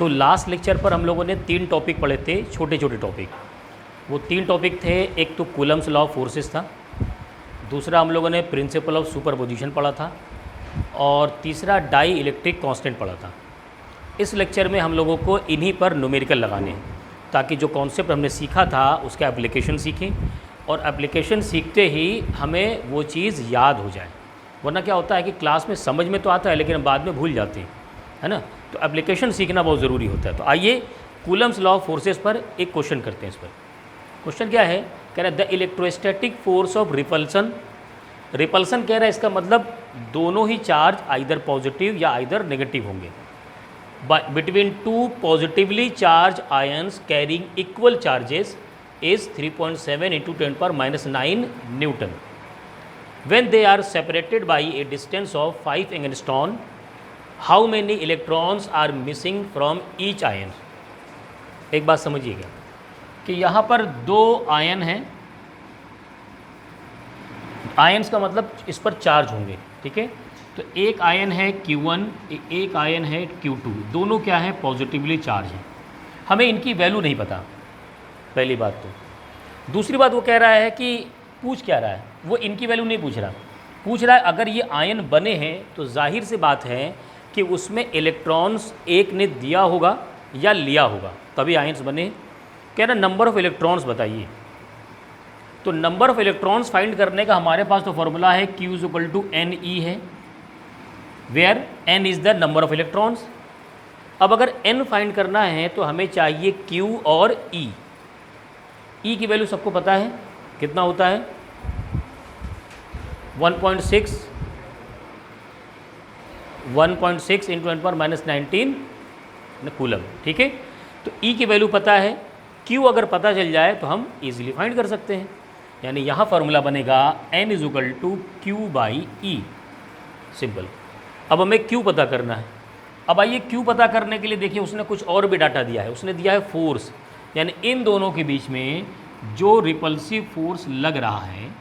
Last lecture पर हम लोगों ने 3 टॉपिक पढ़े थे, छोटे छोटे टॉपिक। वो 3 टॉपिक थे, एक तो कूलम्स लॉ ऑफ फोर्सेस था, दूसरा हम लोगों ने प्रिंसिपल ऑफ सुपरपोजिशन पढ़ा था, और तीसरा डाई इलेक्ट्रिक कांस्टेंट पढ़ा था। इस लेक्चर में हम लोगों को इन्हीं पर न्यूमेरिकल लगाने हैं, ताकि जो कॉन्सेप्ट हमने सीखा था उसका एप्लीकेशन सीखें, और एप्लीकेशन सीखते ही हमें वो चीज़ याद हो जाए। वरना क्या होता है कि क्लास में समझ में तो आता है लेकिन बाद में भूल जाते हैं, है ना। तो एप्लीकेशन सीखना बहुत ज़रूरी होता है। तो आइए कूलम्स लॉ ऑफ फोर्सेस पर एक क्वेश्चन करते हैं। इस पर क्वेश्चन क्या है, कह रहा है the electrostatic force of repulsion. Repulsion कह रहा है, इसका मतलब दोनों ही चार्ज आइदर पॉजिटिव या आइदर नेगेटिव होंगे between two positively charge ions carrying equal charges is 3.7 × 10⁻⁹ Newton when they are separated by a distance of 5 angstrom. How many electrons are missing from each ion? एक बात समझिएगा कि यहाँ पर 2 ion हैं। Ions का मतलब इस पर चार्ज होंगे, ठीक है। तो एक आयन है Q1, एक आयन है Q2, दोनों क्या है, पॉजिटिवली चार्ज हैं। हमें इनकी वैल्यू नहीं पता, पहली बात तो। दूसरी बात वो कह रहा है कि पूछ क्या रहा है, वो इनकी वैल्यू नहीं पूछ रहा है अगर ये आयन बने हैं तो जाहिर सी बात है कि उसमें इलेक्ट्रॉन्स एक ने दिया होगा या लिया होगा, तभी आयन्स बने। कह रहा नंबर ऑफ़ इलेक्ट्रॉन्स बताइए। तो नंबर ऑफ़ इलेक्ट्रॉन्स फाइंड करने का हमारे पास तो फॉर्मूला है Q = NE है, where N is the number of electrons. अब अगर N फाइंड करना है तो हमें चाहिए Q और E। E की वैल्यू सबको पता है, कितना होता है 1.6 × 10⁻⁹ कूलम, ठीक है। तो E की वैल्यू पता है, Q अगर पता चल जाए तो हम इजीली फाइंड कर सकते हैं। यानी यहाँ फार्मूला बनेगा N = Q/E, सिंपल। अब हमें Q पता करना है। अब आइए Q पता करने के लिए देखिए उसने कुछ और भी डाटा दिया है। उसने दिया है फोर्स, यानी इन दोनों के बीच में जो रिपल्सिव फोर्स लग रहा है,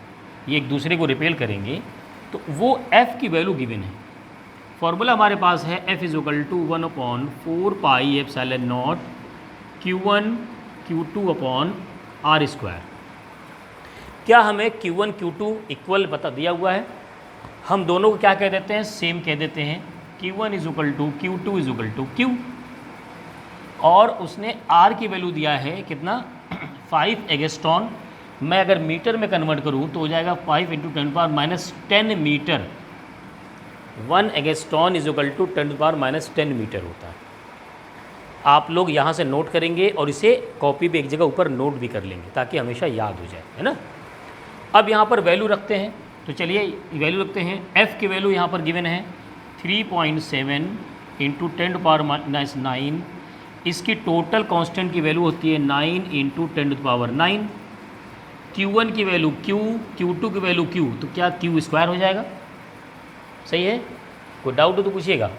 ये एक दूसरे को रिपेल करेंगे, तो वो F की वैल्यू गिवन है। फॉर्मूला हमारे पास है F = 1/4πε0 Q1 Q2/r²। क्या हमें Q1 Q2 इक्वल पता दिया हुआ है, हम दोनों को क्या कह देते हैं, सेम कह देते हैं। Q1 = Q2 = Q, और उसने R की वैल्यू दिया है कितना, 5 एंगस्ट्रॉम। मैं अगर मीटर में कन्वर्ट करूँ तो हो जाएगा 5 × 10⁻10 मीटर। 1 एंगस्ट्रॉम = 10⁻10 मीटर होता है। आप लोग यहाँ से नोट करेंगे और इसे कॉपी पे एक जगह ऊपर नोट भी कर लेंगे ताकि हमेशा याद हो जाए, है ना। अब यहाँ पर वैल्यू रखते हैं, तो चलिए वैल्यू रखते हैं। F की वैल्यू यहाँ पर गिवन है 3.7 × 10⁻⁹। इसकी टोटल कांस्टेंट की वैल्यू होती है 9 × 10⁹। Q1 की वैल्यू Q, Q2 की वैल्यू Q, तो क्या Q² हो जाएगा, सही है। कोई डाउट हो तो पूछिएगा।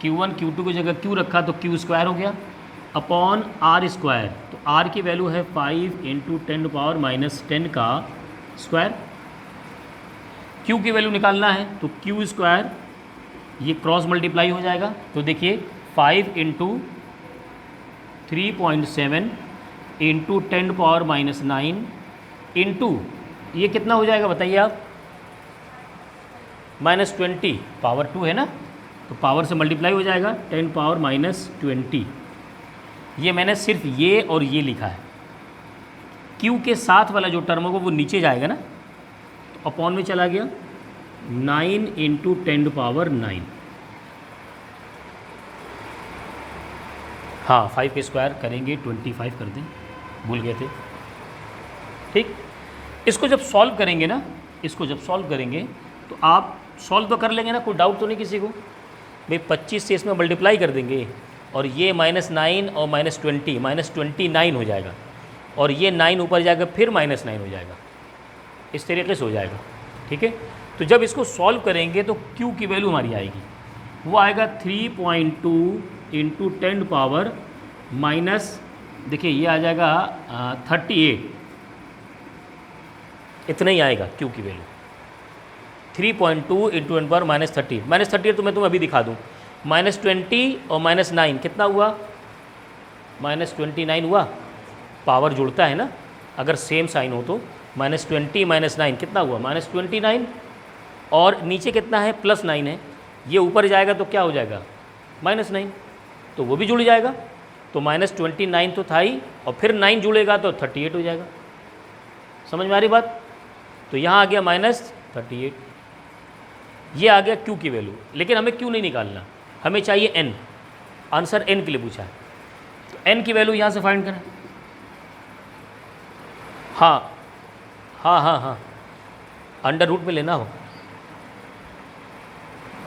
Q1 Q2 की जगह Q रखा तो Q² हो गया अपॉन R²। तो R की वैल्यू है 5 × 10⁻⁻10 का स्क्वायर। Q की वैल्यू निकालना है तो Q², ये क्रॉस मल्टीप्लाई हो जाएगा। तो देखिए 5 × 3.7 × 10⁻⁹ इंटू ये कितना हो जाएगा बताइए आप, -20 पावर 2 है ना, तो पावर से मल्टीप्लाई हो जाएगा 10⁻⁻20। ये मैंने सिर्फ ये और ये लिखा है। Q के साथ वाला जो टर्म होगा वो नीचे जाएगा ना, तो अपॉन में चला गया 9 × 10⁻9। हाँ 5 के स्क्वायर करेंगे 25 कर दें, भूल गए थे, ठीक। इसको जब सॉल्व करेंगे ना, इसको जब सॉल्व करेंगे तो आप सॉल्व तो कर लेंगे ना, कोई डाउट तो नहीं किसी को। भाई 25 से इसमें मल्टीप्लाई कर देंगे और ये -9 और -20 -29 हो जाएगा, और ये 9 ऊपर जाएगा फिर -9 हो जाएगा, इस तरीके से हो जाएगा, ठीक है। तो जब इसको सॉल्व करेंगे तो Q की वैल्यू हमारी आएगी, वो आएगा 3.2 × 10⁻⁻, देखिए ये आ जाएगा 38, इतना ही आएगा Q की वैल्यू। 3.2 × 10⁻30 -38 तो मैं तुम्हें अभी दिखा दूँ। -20 और -9 कितना हुआ -29 हुआ, पावर जुड़ता है ना, अगर सेम साइन हो तो -20 -9 कितना हुआ -29, और नीचे कितना है +9 है, ये ऊपर जाएगा तो क्या हो जाएगा -9, तो वो भी जुड़ जाएगा। तो -29 तो था ही, और फिर 9 जुड़ेगा तो 38 हो जाएगा। समझ में आ रही बात? तो यहाँ आ गया -38, ये आ गया Q की वैल्यू। लेकिन हमें Q नहीं निकालना, हमें चाहिए N। आंसर N के लिए पूछा है, तो N की वैल्यू यहाँ से फाइंड करें। हाँ हाँ हाँ हाँ, अंडर रूट में लेना हो।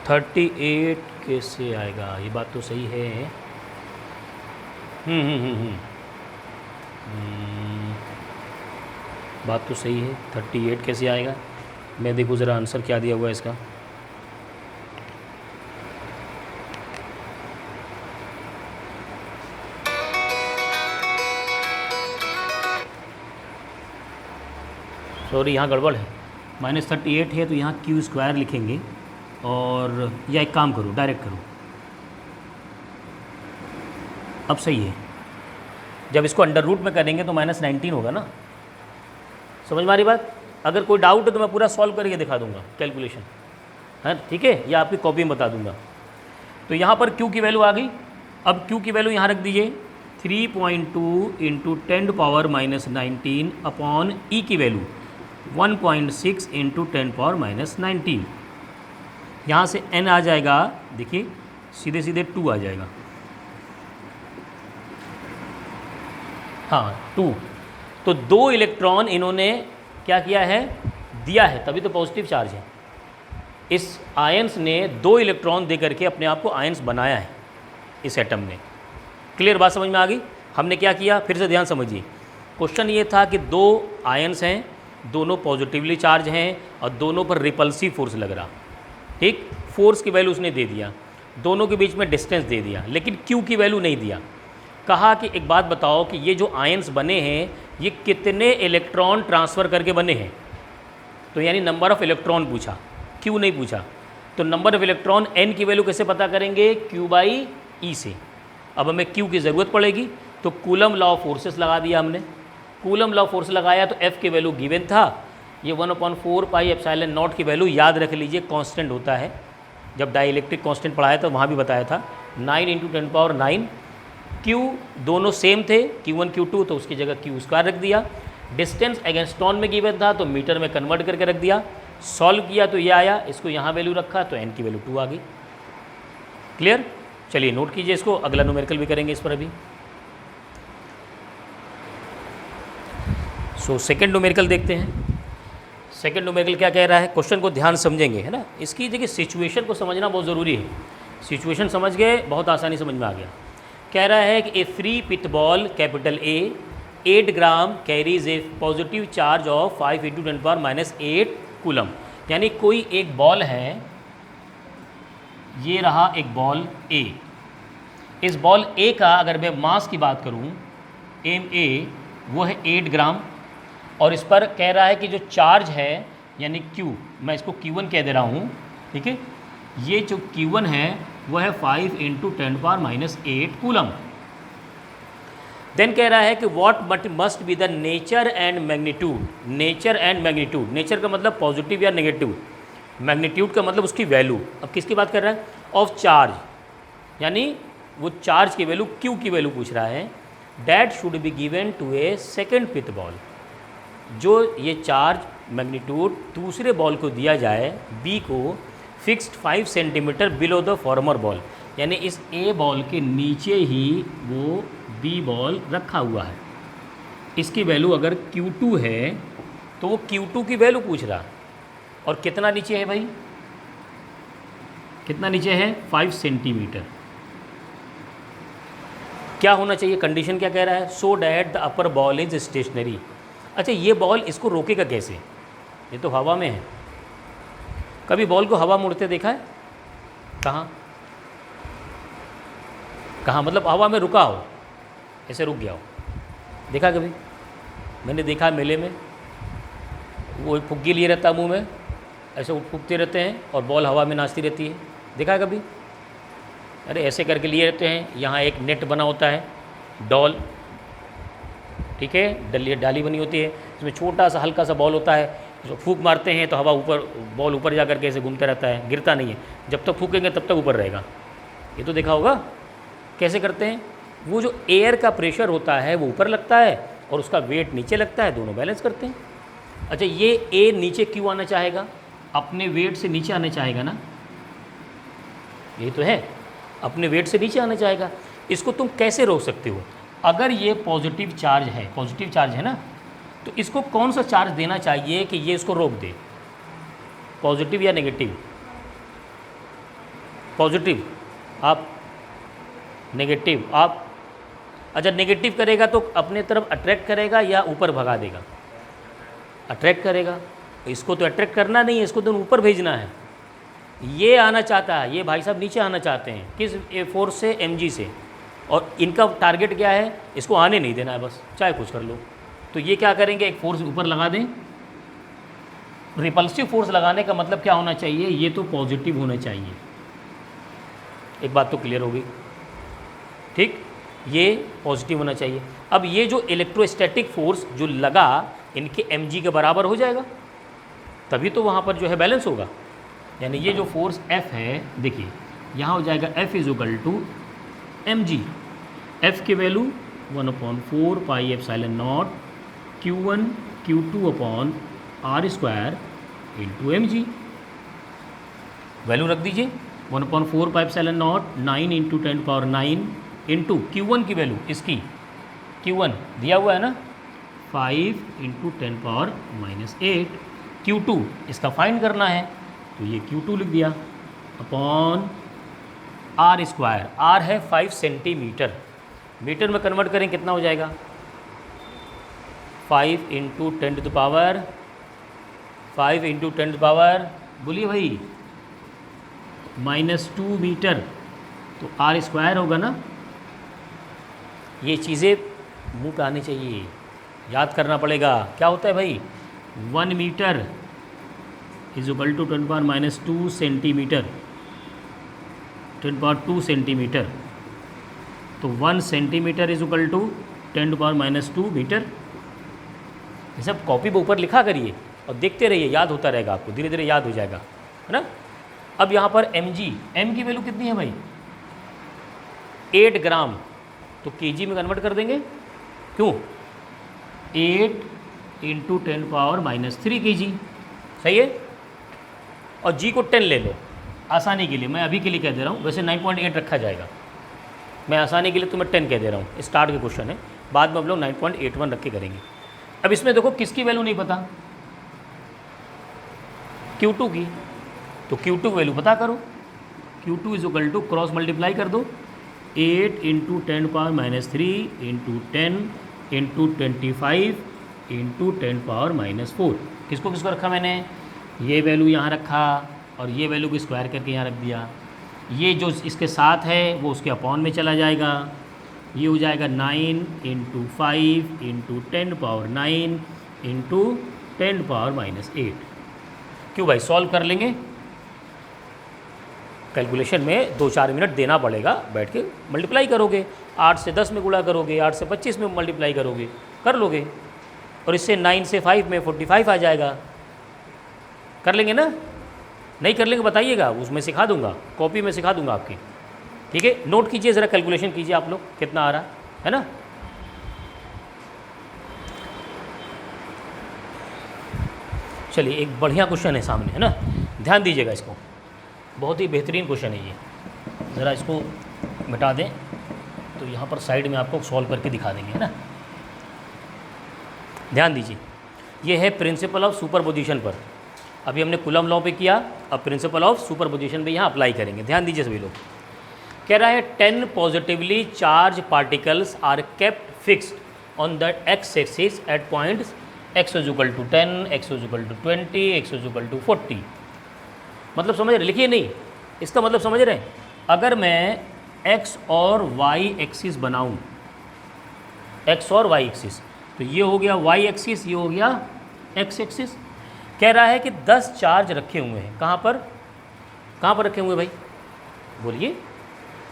38 कैसे आएगा, ये बात तो सही है। बात तो सही है, 38 कैसे आएगा। मैं देखूँ ज़रा आंसर क्या दिया हुआ है इसका। सॉरी, यहाँ गड़बड़ है, -38 है तो यहाँ Q² लिखेंगे, और या एक काम करो, डायरेक्ट करो। अब सही है, जब इसको अंडर रूट में करेंगे तो -19 होगा ना। समझ में आ रही बात? अगर कोई डाउट है तो मैं पूरा सॉल्व करके दिखा दूंगा कैलकुलेशन, है ठीक है, या आपकी कॉपी में बता दूंगा। तो यहाँ पर Q की वैल्यू आ गई। अब Q की वैल्यू यहाँ रख दीजिए, 3.2 × 10⁻⁻19 अपॉन E की वैल्यू 1.6 × 10⁻⁻19। यहाँ से N आ जाएगा, देखिए सीधे सीधे 2 आ जाएगा। हाँ 2, तो 2 इलेक्ट्रॉन इन्होंने क्या किया है, दिया है, तभी तो पॉजिटिव चार्ज है। इस आयंस ने 2 इलेक्ट्रॉन दे करके अपने आप को आयंस बनाया है इस एटम ने। क्लियर बात समझ में आ गई? हमने क्या किया, फिर से ध्यान समझिए। क्वेश्चन ये था कि 2 आयंस हैं, दोनों पॉजिटिवली चार्ज हैं और दोनों पर रिपल्सिव फोर्स लग रहा, ठीक। फोर्स की वैल्यू उसने दे दिया, दोनों के बीच में डिस्टेंस दे दिया, लेकिन Q की वैल्यू नहीं दिया। कहा कि एक बात बताओ कि ये जो आयंस बने हैं ये कितने इलेक्ट्रॉन ट्रांसफ़र करके बने हैं। तो यानी नंबर ऑफ़ इलेक्ट्रॉन पूछा, Q नहीं पूछा। तो नंबर ऑफ़ इलेक्ट्रॉन N की वैल्यू कैसे पता करेंगे, Q/E से। अब हमें Q की ज़रूरत पड़ेगी, तो कूलम लॉ ऑफ फोर्सेस लगा दिया हमने। कूलम लॉ ऑफ फोर्स लगाया तो F की वैल्यू गिवन था, ये 1/4πε0 की वैल्यू याद रख लीजिए, कांस्टेंट होता है। जब डाइलेक्ट्रिक कांस्टेंट पढ़ाया था वहाँ भी बताया था, 9 × 10⁻9। Q दोनों सेम थे, Q1 Q2, तो उसकी जगह Q² रख दिया। डिस्टेंस एगेंस्टॉन में गिवन था तो मीटर में कन्वर्ट करके रख दिया। सॉल्व किया तो ये आया, इसको यहाँ वैल्यू रखा तो N की वैल्यू 2 आ गई। क्लियर? चलिए नोट कीजिए इसको, अगला न्यूमेरिकल भी करेंगे इस पर अभी। सो सेकेंड न्यूमेरिकल देखते हैं। सेकेंड न्यूमेरिकल क्या कह रहा है, क्वेश्चन को ध्यान समझेंगे, है ना। इसकी देखिए सिचुएशन को समझना बहुत ज़रूरी है। सिचुएशन समझ गए, बहुत आसानी समझ में आ गया। कह रहा है कि a free pith ball capital A 8 gram carries a positive charge of 5 × 10⁻⁸ coulomb. यानी कोई एक बॉल है, ये रहा एक बॉल A। इस बॉल A का अगर मैं मास की बात करूं, MA, वो है 8 ग्राम, और इस पर कह रहा है कि जो चार्ज है यानी Q, मैं इसको Q1 कह दे रहा हूँ, ठीक है। ये जो Q1 है वो है 5 × 10⁻⁸ कूलम। देन कह रहा है कि what must be the nature and magnitude. Nature and magnitude, nature का मतलब पॉजिटिव या नेगेटिव, मैग्नीट्यूड का मतलब उसकी वैल्यू। अब किसकी बात कर रहा है, ऑफ चार्ज, यानी वो चार्ज की वैल्यू Q की वैल्यू पूछ रहा है। That should be given to a second pith ball, जो ये चार्ज मैग्नीट्यूड दूसरे बॉल को दिया जाए, B को, fixed 5 centimetre below the former ball, यानी इस A बॉल के नीचे ही वो B बॉल रखा हुआ है। इसकी वैल्यू अगर Q2 है तो वो Q2 की वैल्यू पूछ रहा, और कितना नीचे है भाई, कितना नीचे है, 5 सेंटीमीटर। क्या होना चाहिए, कंडीशन क्या कह रहा है, so that the upper ball is stationary. अच्छा, ये बॉल इसको रोकेगा कैसे, ये तो हवा में है। कभी बॉल को हवा मुड़ते देखा है, कहाँ कहाँ, मतलब हवा में रुका हो, ऐसे रुक गया हो, देखा कभी? मैंने देखा मेले में, वो फुग्गी लिए रहता मुंह में, ऐसे फूकते रहते हैं और बॉल हवा में नाचती रहती है, देखा है कभी? अरे ऐसे करके लिए रहते हैं, यहाँ एक नेट बना होता है, डॉल, ठीक है, डाली बनी होती है, इसमें छोटा सा हल्का सा बॉल होता है, जो फूंक मारते हैं तो हवा ऊपर, बॉल ऊपर जा कर के ऐसे घूमता रहता है, गिरता नहीं है, जब तक फूकेंगे तब तक ऊपर रहेगा। ये तो देखा होगा कैसे करते हैं। वो जो एयर का प्रेशर होता है वो ऊपर लगता है और उसका वेट नीचे लगता है, दोनों बैलेंस करते हैं। अच्छा, ये ए नीचे क्यों आना चाहेगा? अपने वेट से नीचे आना चाहेगा ना, ये तो है, अपने वेट से नीचे आना चाहेगा। इसको तुम कैसे रोक सकते हो? अगर ये पॉजिटिव चार्ज है ना, तो इसको कौन सा चार्ज देना चाहिए कि ये इसको रोक दे? पॉजिटिव या नेगेटिव? पॉजिटिव आप, नेगेटिव आप। अच्छा, नेगेटिव करेगा तो अपने तरफ अट्रैक्ट करेगा या ऊपर भगा देगा? अट्रैक्ट करेगा। इसको तो अट्रैक्ट करना नहीं है, इसको तो ऊपर भेजना है। ये आना चाहता है, ये भाई साहब नीचे आना चाहते हैं, किस फोर्स से? mg से। और इनका टारगेट क्या है? इसको आने नहीं देना है बस, चाहे कुछ कर लो। तो ये क्या करेंगे, एक फोर्स ऊपर लगा दें। रिपल्सिव फोर्स लगाने का मतलब क्या होना चाहिए? ये तो पॉजिटिव होना चाहिए। एक बात तो क्लियर होगी, ठीक, ये पॉजिटिव होना चाहिए। अब ये जो इलेक्ट्रोस्टैटिक फोर्स जो लगा इनके mg के बराबर हो जाएगा, तभी तो वहाँ पर जो है बैलेंस होगा। यानी ये जो फोर्स F है, देखिए यहाँ हो जाएगा F = mg। F की value 1/4 pi epsilon not Q1 Q2/r² into mg। Value रख दीजिए 1/4 pi epsilon not 9 × 10⁹ into Q1 की वैल्यू, इसकी Q1 दिया हुआ है ना, 5 × 10⁻⁸। Q2 इसका फाइंड करना है, तो ये Q2 लिख दिया अपॉन r²। r है 5 सेंटीमीटर, मीटर में कन्वर्ट करें कितना हो जाएगा? 5 × 10⁻, बोलिए भाई, -2 मीटर, तो r² होगा ना। ये चीज़ें मुँह पे आनी चाहिए, याद करना पड़ेगा। क्या होता है भाई? 1 मीटर = 10⁻² सेंटीमीटर, 10⁻² सेंटीमीटर, तो 1 सेंटीमीटर = 10⁻² मीटर। ये सब कॉपी पे ऊपर लिखा करिए और देखते रहिए, याद होता रहेगा आपको, धीरे धीरे याद हो जाएगा, है ना। अब यहाँ पर mg, m की वैल्यू कितनी है भाई? 8 ग्राम, तो kg में कन्वर्ट कर देंगे। क्यों? 8 × 10⁻³ kg, सही है। और g को 10 ले लो आसानी के लिए, मैं अभी के लिए कह दे रहा हूँ, वैसे 9.8 रखा जाएगा, मैं आसानी के लिए तुम्हें 10 कह दे रहा हूँ। स्टार्ट के क्वेश्चन है, बाद में हम लोग 9.81 रख के करेंगे। अब इसमें देखो किसकी वैल्यू नहीं पता? Q2 की, तो Q2 वैल्यू पता करो। Q2 = क्रॉस मल्टीप्लाई कर दो, 8 × 10⁻³ इंटू 10 × 25 इंटू 10⁻⁴। किसको किसको रखा मैंने? ये वैल्यू यहाँ रखा और ये वैल्यू को स्क्वायर करके यहाँ रख दिया। ये जो इसके साथ है वो उसके अपॉन में चला जाएगा, ये हो जाएगा 9 × 5 इंटू 10⁻9 इंटू 10⁻⁸। क्यों भाई? सॉल्व कर लेंगे, कैलकुलेशन में 2-4 मिनट देना पड़ेगा, बैठ के मल्टीप्लाई करोगे, 8 से 10 में गुणा करोगे, 8 से 25 में मल्टीप्लाई करोगे, कर लोगे। और इससे 9 से 5 में 45 आ जाएगा, कर लेंगे ना। नहीं कर लेंगे बताइएगा, उसमें सिखा दूंगा, कॉपी में सिखा दूंगा आपकी, ठीक है। नोट कीजिए ज़रा, कैलकुलेशन कीजिए आप लोग कितना आ रहा है ना। चलिए, एक बढ़िया क्वेश्चन है सामने, है ना, ध्यान दीजिएगा इसको, बहुत ही बेहतरीन क्वेश्चन है ये। ज़रा इसको मिटा दें तो यहाँ पर साइड में आपको सॉल्व करके दिखा देंगे, है ना। ध्यान दीजिए, ये है प्रिंसिपल ऑफ सुपरपोजिशन पर। अभी हमने कूलम लॉ पे किया, अब प्रिंसिपल ऑफ सुपरपोजिशन पे यहाँ अप्लाई करेंगे। ध्यान दीजिए सभी लोग। कह रहा है 10 positively charge particles are kept fixed on the x axis at points x = 10, x = 20, x = 40। मतलब समझ रहे? लिखिए नहीं, इसका मतलब समझ रहे हैं। अगर मैं x और y एक्सिस बनाऊं, x और y एक्सिस, तो ये हो गया y एक्सिस, ये हो गया x एक्सिस। कह रहा है कि 10 चार्ज रखे हुए हैं, कहाँ पर? कहाँ पर रखे हुए भाई? बोलिए,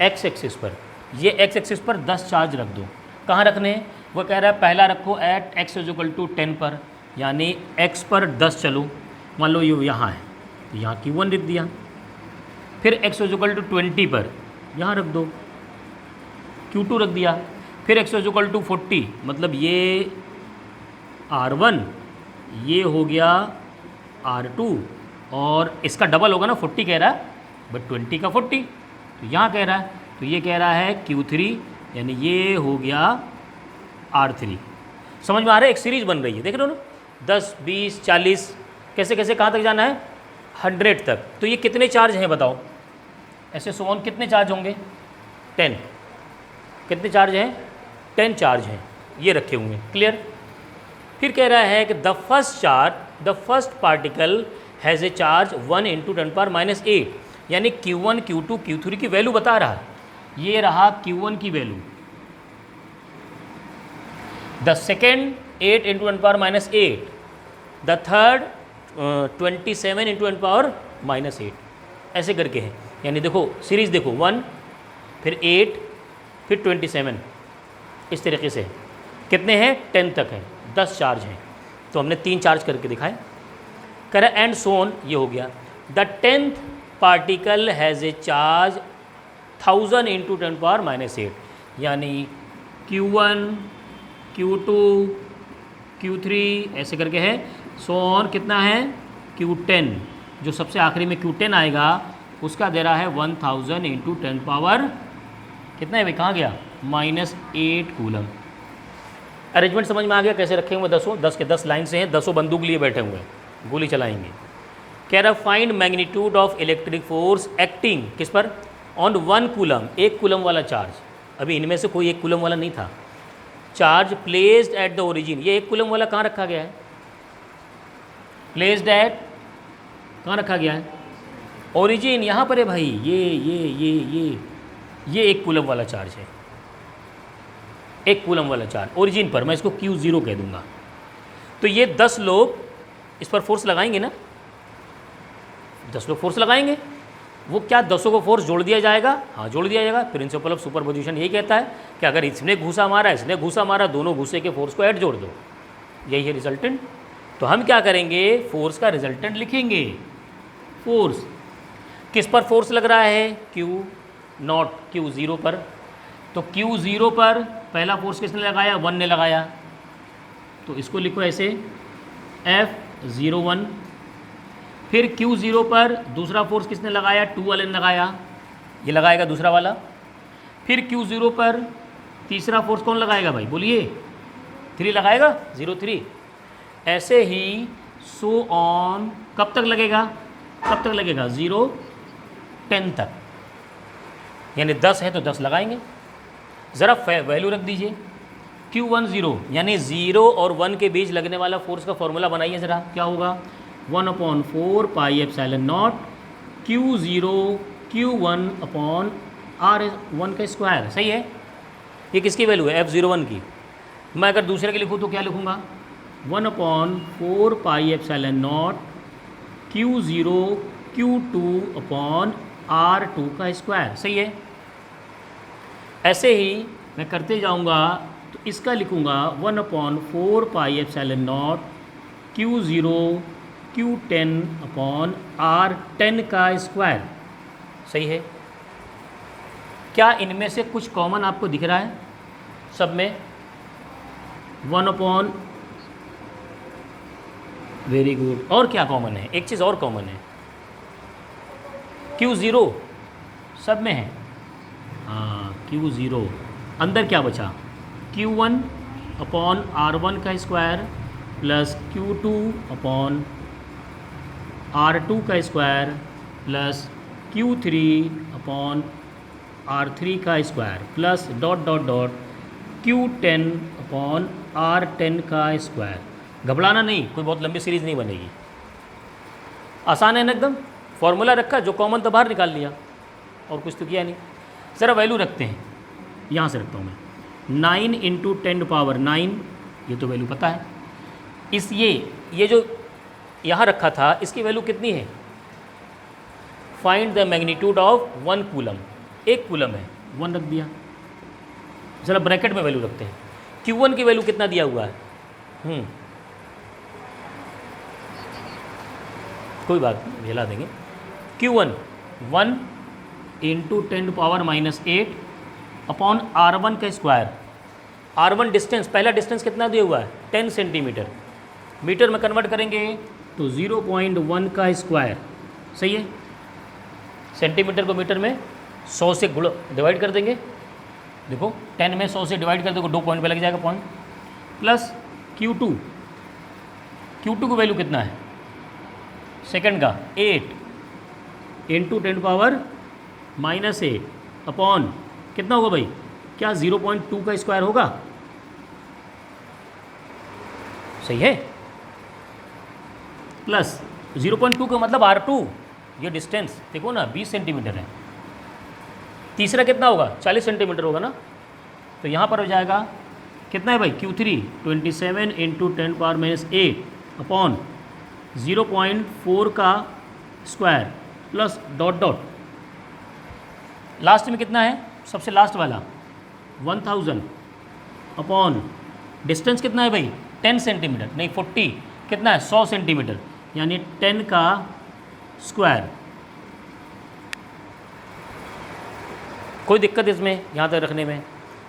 x एक्सिस पर। ये x एक्सिस पर 10 चार्ज रख दो, कहाँ रखने हैं? वो कह रहा है पहला रखो at x is equal to 10 पर, यानी x पर 10 चलो, मान लो ये यहाँ है तो यहाँ Q1 लिख दिया। फिर x इज इक्वल टू 20 पर यहाँ रख दो, Q2 रख दिया। फिर x इज इक्वल टू 40, मतलब ये R1, ये हो गया R2, और इसका डबल होगा ना, 40 कह रहा है बट 20 का 40, तो यहाँ कह रहा है, तो ये कह रहा है Q3, यानी ये हो गया R3। समझ में आ रहा है? एक सीरीज बन रही है, देख रहे हो ना, 10, 20, 40, कैसे कैसे कहाँ तक जाना है? 100 तक। तो ये कितने चार्ज हैं बताओ? ऐसे सोन कितने चार्ज होंगे? 10। कितने चार्ज हैं? 10 चार्ज हैं, ये रखे हुए हैं। क्लियर? फिर कह रहा है कि the first particle has a charge 1 × 10⁻⁸, यानी Q1, Q2, Q3 की वैल्यू बता रहा है। ये रहा Q1 की value, the second 8 × 10⁻⁸, the third 27 × 10⁻⁸, ऐसे करके है। यानी देखो सीरीज़ देखो, 1 फिर 8 फिर 27, इस तरीके से कितने हैं? 10 तक हैं, 10 चार्ज हैं। तो हमने 3 चार्ज करके दिखाए। कह रहा एंड सोन, ये हो गया। The 10th particle has a charge 1000 × 10⁻⁸, यानी Q1, Q2, Q3 ऐसे करके है। सोन कितना है? Q10, जो सबसे आखिरी में Q10 आएगा उसका दे रहा है 1000 × 10 पावर कितना है भाई, कहाँ गया? -8 कूलम। अरेंजमेंट समझ में आ गया कैसे रखे हुए? 10 के 10 लाइन से हैं, 10 बंदूक लिए बैठे हुए हैं, गोली चलाएंगे। कह रहा find magnitude of electric force acting किस पर? ऑन 1 कूलम, 1 कूलम वाला चार्ज। अभी इनमें से कोई 1 कूलम वाला नहीं था। Charge placed at the origin, ये 1 कूलम वाला कहाँ रखा गया है? प्लेस्ड एट, कहाँ रखा गया है? ओरिजिन, यहाँ पर है भाई, ये 1 कूलम वाला चार्ज है, 1 कूलम वाला चार्ज ओरिजिन पर। मैं इसको Q0 कह दूंगा। तो ये 10 लोग इस पर फोर्स लगाएंगे ना, 10 लोग फोर्स लगाएंगे। वो क्या 10 को फोर्स जोड़ दिया जाएगा? हाँ, जोड़ दिया जाएगा। प्रिंसिपल ऑफ सुपरपोजिशन यही कहता है कि अगर इसने घूसा मारा, इसने घूसा मारा, दोनों घूसे के फोर्स को ऐड जोड़ दो, यही है रिजल्टेंट। तो हम क्या करेंगे? फोर्स का रिजल्टेंट लिखेंगे। फोर्स किस पर फोर्स लग रहा है? Q0, Q0 पर। तो Q0 पर पहला फोर्स किसने लगाया? 1 ने लगाया, तो इसको लिखो ऐसे F01। फिर Q0 पर दूसरा फोर्स किसने लगाया? 2 वाले ने लगाया, ये लगाएगा दूसरा वाला। फिर Q0 पर तीसरा फोर्स कौन लगाएगा भाई, बोलिए? 3 लगाएगा, 0, 3। ऐसे ही सो ऑन, कब तक लगेगा? कब तक लगेगा? 0, 10 तक। यानी 10 है तो 10 लगाएंगे। ज़रा वैल्यू रख दीजिए। Q10, यानी 0 और 1 के बीच लगने वाला फोर्स का फॉर्मूला बनाइए ज़रा, क्या होगा? 1/4 πε0 Q0 Q1/R1 का स्क्वायर। सही है? ये किसकी वैल्यू है? F01 की। मैं अगर दूसरे के लिखूँ तो क्या लिखूँगा? 1/4 πε0 Q0 Q2/R2 का स्क्वायर। सही है? ऐसे ही मैं करते जाऊँगा तो इसका लिखूँगा 1/4 πε0 Q0 Q10/R10 का स्क्वायर। सही है? क्या इनमें से कुछ कॉमन आपको दिख रहा है? सब में 1/, वेरी गुड। और क्या कॉमन है? एक चीज़ और कॉमन है, Q0 सब में है। हाँ, Q0 अंदर क्या बचा? Q1/R1 का स्क्वायर प्लस Q2/R2 का स्क्वायर प्लस Q3/R3 का square plus dot dot dot Q10/R10 का स्क्वायर। घबराना नहीं, कोई बहुत लंबी सीरीज़ नहीं बनेगी, आसान है ना एकदम। फॉर्मूला रखा, जो कॉमन तो बाहर निकाल लिया, और कुछ तो किया नहीं। ज़रा वैल्यू रखते हैं, यहाँ से रखता हूँ मैं। 9 × 10⁹, ये तो वैल्यू पता है। ये जो यहाँ रखा था, इसकी वैल्यू कितनी है? Find the magnitude of 1 coulomb. 1 coulomb है, 1 रख दिया। चलो ब्रैकेट में वैल्यू रखते हैं। Q1 की वैल्यू कितना दिया हुआ है? कोई बात नहीं, हिला देंगे। Q1 1 इंटू 10⁻⁸ अपॉन R1 का स्क्वायर। R1 डिस्टेंस, पहला डिस्टेंस कितना दिया हुआ है? 10 सेंटीमीटर। मीटर में कन्वर्ट करेंगे तो 0.1 का स्क्वायर, सही है। सेंटीमीटर को मीटर में 100 से डिवाइड कर देंगे। देखो 10 में 100 से डिवाइड कर दो, 2 पॉइंट पे लग जाएगा पॉइंट। प्लस Q2 की वैल्यू कितना है सेकंड का? 8 इंटू 10⁻⁸ अपॉन कितना होगा भाई? क्या 0.2 का स्क्वायर होगा? सही है। प्लस 0.2 का मतलब R2, ये डिस्टेंस देखो ना 20 सेंटीमीटर है। तीसरा कितना होगा? 40 सेंटीमीटर होगा ना। तो यहाँ पर हो जाएगा कितना है भाई? Q3 27 इंटू 10⁻⁸ अपॉन 0.4 का square plus dot dot. Last में कितना है? सबसे लास्ट वाला 1000 अपॉन डिस्टेंस कितना है भाई? 10 सेंटीमीटर नहीं 40, कितना है? 100 सेंटीमीटर, यानी 10 का स्क्वायर। कोई दिक्कत इसमें यहाँ तक रखने में?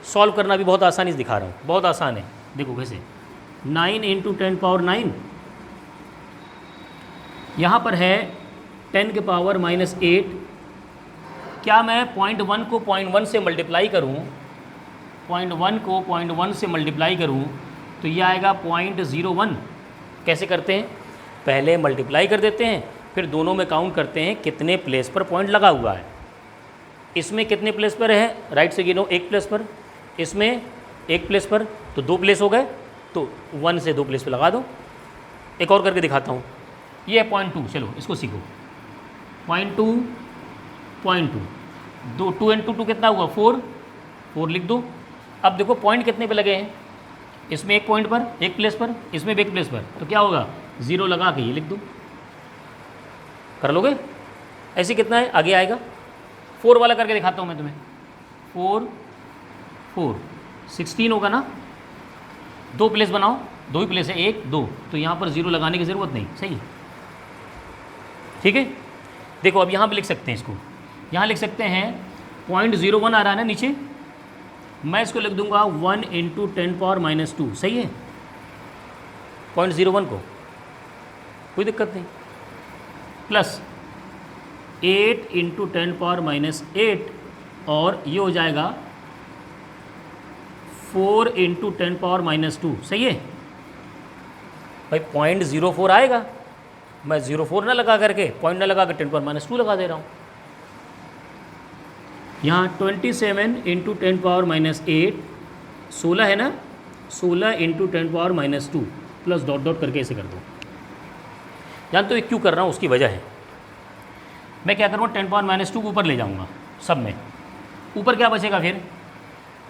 सॉल्व करना भी बहुत आसानी से दिखा रहा हूँ, बहुत आसान है। देखो कैसे, 9 इंटू 10⁻⁹, यहाँ पर है 10⁻⁸। क्या मैं 0.1 को 0.1 से मल्टीप्लाई करूँ, 0.1 को 0.1 से मल्टीप्लाई करूँ तो ये आएगा 0.01। कैसे करते हैं? पहले मल्टीप्लाई कर देते हैं, फिर दोनों में काउंट करते हैं कितने प्लेस पर पॉइंट लगा हुआ है। इसमें कितने प्लेस पर है? राइट से गिनो, 1 प्लेस पर। इसमें 1 प्लेस पर, तो 2 प्लेस हो गए, तो 1 से 2 प्लेस पर लगा दो। एक और करके दिखाता हूँ। ये है 0.2, चलो इसको सीखो। 0.2 2 इंटू 2 कितना हुआ? 4 लिख दो। अब देखो पॉइंट कितने पे लगे हैं? इसमें 1 पॉइंट पर, 1 प्लेस पर, इसमें भी 1 प्लेस पर, तो क्या होगा? 0 लगा के ये लिख दो। कर लोगे? ऐसे कितना है आगे आएगा? 4 वाला करके दिखाता हूँ मैं तुम्हें। 4 16 होगा ना। 2 प्लेस बनाओ, 2 ही प्लेस है, 1 2, तो यहाँ पर 0 लगाने की ज़रूरत नहीं, सही है। ठीक है, देखो अब यहाँ पे लिख सकते हैं इसको। यहाँ लिख सकते हैं 0.01 आ रहा है ना नीचे, मैं इसको लिख दूंगा 1 इंटू 10⁻⁻², सही है। 0.01 को कोई दिक्कत नहीं, प्लस 8 इंटू 10⁻⁸, और ये हो जाएगा 4 इंटू 10⁻⁻², सही है भाई। 0.04 आएगा, मैं 0.4 ना लगा करके, पॉइंट ना लगा कर 10⁻² लगा दे रहा हूँ। यहाँ 27 इंटू 10⁻⁸, 16 है ना, 16 इंटू 10⁻² प्लस डॉट डॉट करके ऐसे कर दो। जान तो ये क्यों कर रहा हूँ, उसकी वजह है। मैं क्या करूँगा, 10⁻² को ऊपर ले जाऊँगा सब में। ऊपर क्या बचेगा फिर?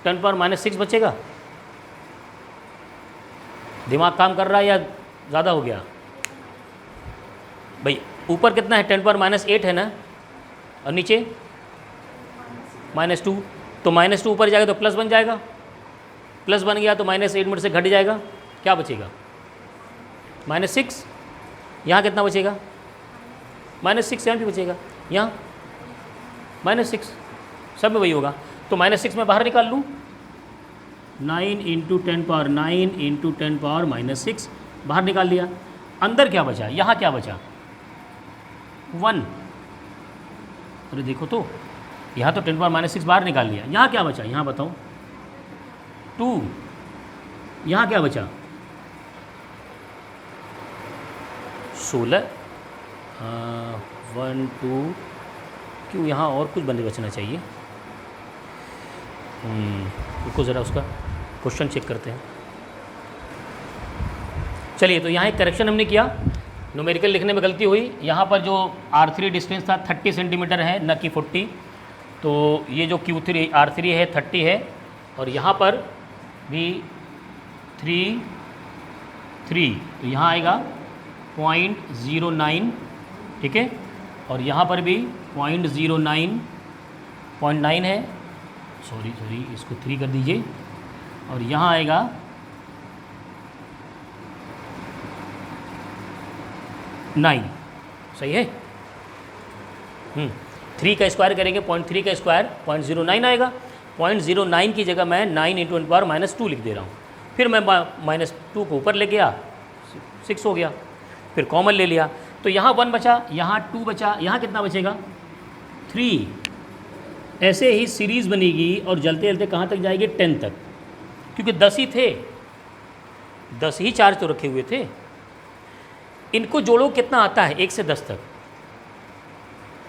10⁻⁻6 बचेगा। दिमाग काम कर रहा है या ज़्यादा हो गया भाई? ऊपर कितना है? 10⁻8 है ना, और नीचे -2, तो -2 ऊपर जाएगा तो प्लस बन जाएगा, प्लस बन गया तो -8 में से घट जाएगा, क्या बचेगा? -6। यहाँ कितना बचेगा? -6 यहाँ भी बचेगा, यहाँ -6, सब में वही होगा। तो -6 में बाहर निकाल लूँ, 9 इंटू 10⁻9 इंटू 10⁻⁻6 बाहर निकाल लिया। अंदर क्या बचा? यहाँ क्या बचा? 1। अरे देखो तो, यहाँ तो 10⁻6 बाहर निकाल लिया, यहाँ क्या बचा? यहाँ बताओ, 2। यहाँ क्या बचा? 16। 1 2, क्यों यहाँ और कुछ बंदे बचना चाहिए। रुको ज़रा उसका क्वेश्चन चेक करते हैं। चलिए, तो यहाँ एक करेक्शन हमने किया, न्यूमेरिकल लिखने में गलती हुई। यहाँ पर जो R3 डिस्टेंस था 30 सेंटीमीटर है, न कि 40। तो ये जो Q3 R3 है 30 है, और यहाँ पर भी 3 तो यहाँ आएगा 0.09, ठीक है। और यहाँ पर भी 0.09 है, सॉरी इसको 3 कर दीजिए और यहाँ आएगा 9, सही है। 3 का स्क्वायर करेंगे 0.3 का स्क्वायर 0.09 आएगा। 0.09 की जगह मैं 9 × 10⁻² लिख दे रहा हूँ। फिर मैं -2 को ऊपर ले गया, 6 हो गया, फिर कॉमन ले लिया तो यहाँ 1 बचा, यहाँ 2 बचा, यहाँ कितना बचेगा 3। ऐसे ही सीरीज़ बनेगी और जलते जलते कहाँ तक जाएगी 10 तक, क्योंकि 10 ही थे, 10 ही चार्ज तो रखे हुए थे। इनको जोड़ो कितना आता है 1 से 10 तक,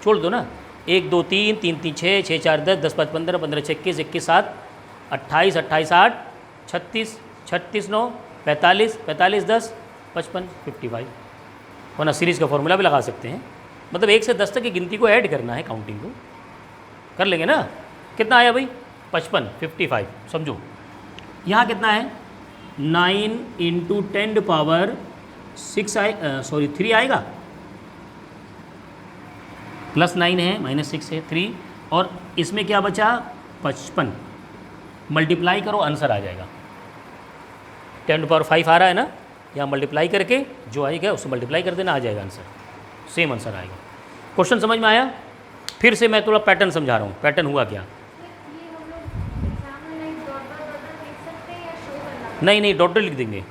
छोड़ दो ना, 1 2 3 3 3 6 6 4 10 10 5 15 15 6 21 21 7 28 28 8 36 36 9 45 45 10 55 55। वरना सीरीज़ का फॉर्मूला भी लगा सकते हैं, मतलब 1 से 10 तक की गिनती को ऐड करना है, काउंटिंग को कर लेंगे ना। कितना आया भाई 55 55, समझो यहाँ कितना है 9 × 10⁻6 3 आएगा, +9 है -6 है 3, और इसमें क्या बचा 55, मल्टीप्लाई करो आंसर आ जाएगा। 10⁵ आ रहा है ना, यहाँ मल्टीप्लाई करके जो आएगा उससे मल्टीप्लाई कर देना, आ जाएगा आंसर, सेम आंसर आएगा। क्वेश्चन समझ में आया? फिर से मैं थोड़ा पैटर्न समझा रहा हूँ, पैटर्न हुआ क्या। नहीं डॉट लिख देंगे,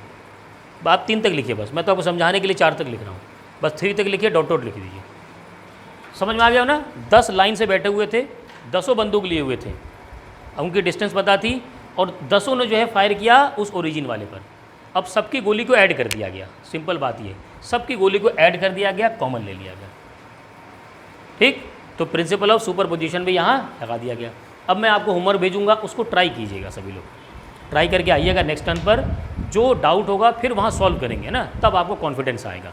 आप 3 तक लिखिए बस, मैं तो आपको समझाने के लिए 4 तक लिख रहा हूँ, बस 3 तक लिखिए, डॉट लिख दीजिए। समझ में आ गया ना। 10 लाइन से बैठे हुए थे, 10 बंदूक लिए हुए थे, उनकी डिस्टेंस पता थी और 10 ने जो है फायर किया उस ओरिजिन वाले पर। अब सबकी गोली को ऐड कर दिया गया, सिंपल बात ये, सबकी गोली को ऐड कर दिया गया, कॉमन ले लिया गया, ठीक। तो प्रिंसिपल ऑफ सुपरपोजिशन भी यहाँ लगा दिया गया। अब मैं आपको होमवर्क भेजूंगा, उसको ट्राई कीजिएगा, सभी लोग ट्राई करके आइएगा नेक्स्ट टर्न पर, जो डाउट होगा फिर वहाँ सॉल्व करेंगे ना, तब आपको कॉन्फिडेंस आएगा।